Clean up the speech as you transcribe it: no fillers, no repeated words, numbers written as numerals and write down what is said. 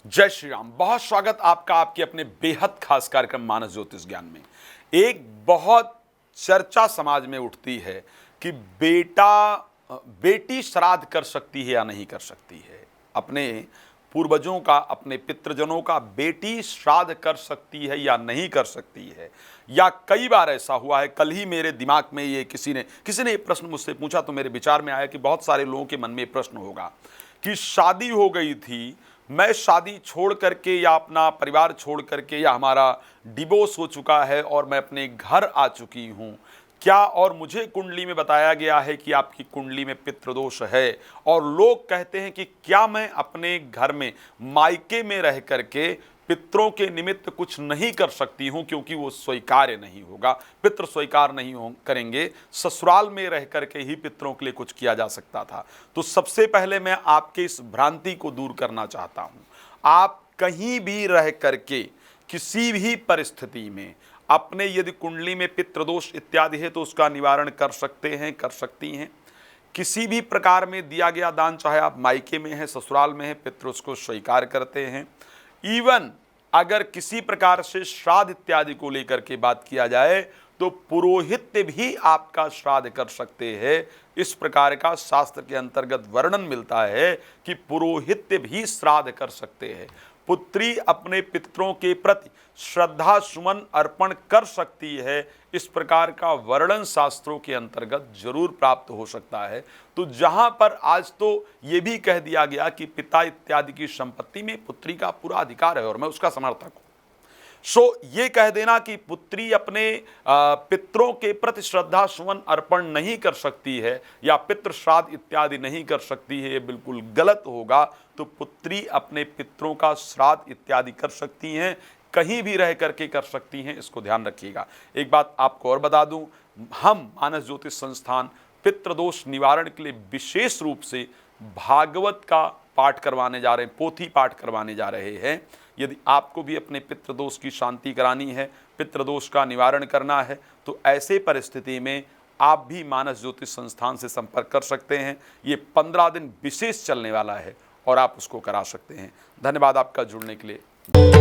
जय श्री राम। बहुत स्वागत आपका आपके अपने बेहद खास कार्यक्रम मानस ज्योतिष ज्ञान में। एक बहुत चर्चा समाज में उठती है कि बेटी श्राद्ध कर सकती है या नहीं कर सकती है। अपने पूर्वजों का, अपने पितृजनों का बेटी श्राद्ध कर सकती है या नहीं कर सकती है। या कई बार ऐसा हुआ है, कल ही मेरे दिमाग में ये किसी ने ये प्रश्न मुझसे पूछा तो मेरे विचार में आया कि बहुत सारे लोगों के मन में ये प्रश्न होगा कि शादी हो गई थी, मैं शादी छोड़ करके या अपना परिवार छोड़ करके या हमारा डिवोर्स हो चुका है और मैं अपने घर आ चुकी हूँ, क्या और मुझे कुंडली में बताया गया है कि आपकी कुंडली में पितृदोष है और लोग कहते हैं कि क्या मैं अपने घर में मायके में रह करके पितरों के निमित्त कुछ नहीं कर सकती हूं क्योंकि वो स्वीकार्य नहीं होगा, पितृ स्वीकार नहीं करेंगे, ससुराल में रह करके ही पितरों के लिए कुछ किया जा सकता था। तो सबसे पहले मैं आपके इस भ्रांति को दूर करना चाहता हूं। आप कहीं भी रह करके किसी भी परिस्थिति में अपने यदि कुंडली में पितृदोष इत्यादि है तो उसका निवारण कर सकते हैं, कर सकती हैं। किसी भी प्रकार में दिया गया दान, चाहे आप मायके में हैं, ससुराल में हैं, पितृ उसको स्वीकार करते हैं। इवन अगर किसी प्रकार से श्राद्ध इत्यादि को लेकर के बात किया जाए तो पुरोहित भी आपका श्राद्ध कर सकते हैं। इस प्रकार का शास्त्र के अंतर्गत वर्णन मिलता है कि पुरोहित भी श्राद्ध कर सकते हैं। पुत्री अपने पितरों के प्रति श्रद्धा सुमन अर्पण कर सकती है, इस प्रकार का वर्णन शास्त्रों के अंतर्गत जरूर प्राप्त हो सकता है। तो जहां पर आज तो ये भी कह दिया गया कि पिता इत्यादि की संपत्ति में पुत्री का पूरा अधिकार है और मैं उसका समर्थक हूं। ये कह देना कि पुत्री अपने पितरों के प्रति श्रद्धा सुमन अर्पण नहीं कर सकती है या पितृ श्राद्ध इत्यादि नहीं कर सकती है, ये बिल्कुल गलत होगा। तो पुत्री अपने पितरों का श्राद्ध इत्यादि कर सकती हैं, कहीं भी रह करके कर सकती हैं, इसको ध्यान रखिएगा। एक बात आपको और बता दूं, हम मानस ज्योतिष संस्थान पितृदोष निवारण के लिए विशेष रूप से भागवत का पाठ करवाने जा रहे हैं, पोथी पाठ करवाने जा रहे हैं। यदि आपको भी अपने पितृदोष की शांति करानी है, पितृदोष का निवारण करना है, तो ऐसे परिस्थिति में आप भी मानस ज्योतिष संस्थान से संपर्क कर सकते हैं। ये 15 दिन विशेष चलने वाला है और आप उसको करा सकते हैं। धन्यवाद आपका जुड़ने के लिए।